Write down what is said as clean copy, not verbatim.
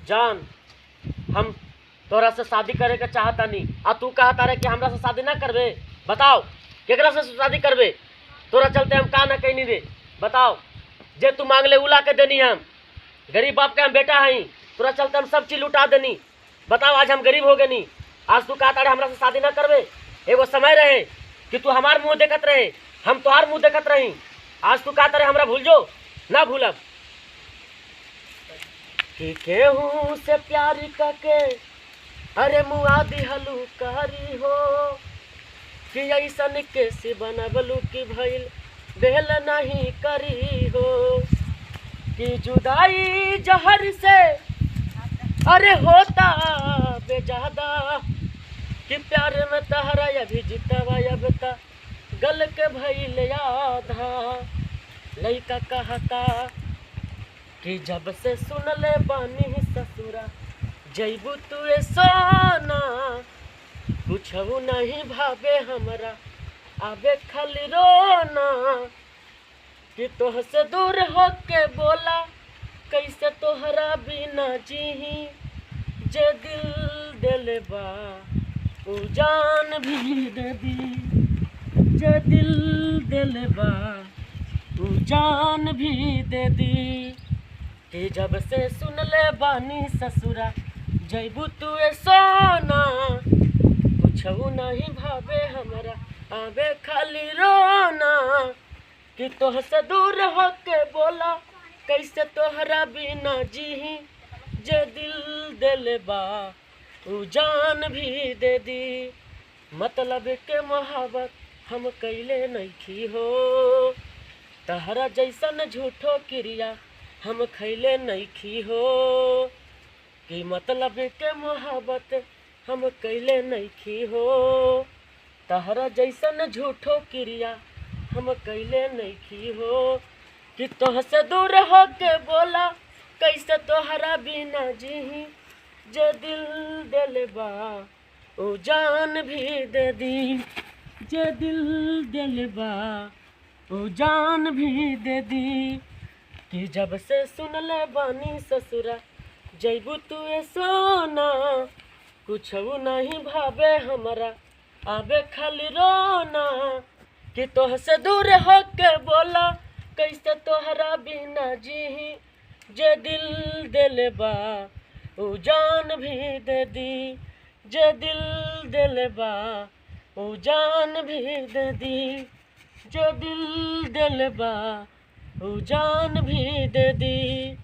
जान, हम तोरा से शादी करे के चाहता नहीं, आ तू कहता रहे कि हमरा से शादी ना करबे। बताओ केकरा से शादी करबे? तोरा चलते हम का ना कहनी रे। बताओ, जे तू मांग ले उला के देनी। हम गरीब बाप के हम बेटा हई, तोरा चलते हम सब चीज लुटा देनी। बताओ, आज हम गरीब हो गए नी, आज तू कहता रहे हमरा से शादी ना करबे। एगो समय रहे कि तू हमार मुंह देखत रहे, हम तोहार मुंह देखत रही। आज तू कहता रहे हमरा भूल जो, ना भूलब। कि केहू से प्यार करके अरे मुआ दिहलू कारी हो, कि ऐसन कैसे बनबलू कि भइल बेल नहीं करी हो। कि जुदाई जहर से अरे होता बेजादा, कि प्यार में तहरा अभी जितवा अब ता गल के भइल आधा। लइका कहता कि जब से सुनले बानी ससुरा जैबू तुए सोना, कुछऊ नहीं भावे हमरा आबे खाली रोना। कि तोह से दूर होके बोला कैसे तोहरा बिना जीही, जे दिल दिल बा उ जान भी दे दी, जे दिल दिल बा उ जान भी दे दी। कि जब से सुनले बानी ससुरा जैबू तुए सोना, कुछऊ नहीं भावे हमरा आबे खाली रोना। कि तोह से दूर होके बोला कैसे तोहरा बिना जीही, जे दिल दिल बा उ जान भी दे दी। मतलब के मोहब्बत हम कैले नइखी हो, तहरा जैसन झूठो क्रिया हम खैले नइखी हो। कि मतलब के मोहब्बत हम कैले नइखी हो, तहरा जैसन झूठो क्रिया हम कैले नइखी हो। कि तोह से दूर होके बोला कैसे तोहरा बिना जीही, जे दिल दिल बा उ जान भी दे दी, जे दिल दिल बा उ जान भी दे दी। कि जब से सुनले बानी ससुरा जैबू तुए सोना, कुछऊ नहीं भावे हमरा आबे खाली रोना। कि तोह से दूर होके बोला कैसे तोहरा बिना जीही, जे दिल दिल बा उ जान भी दे दी, जे दिल दिल बा उ जान भी दे दी, जे दिल दिल बा उ जान भी दे दी।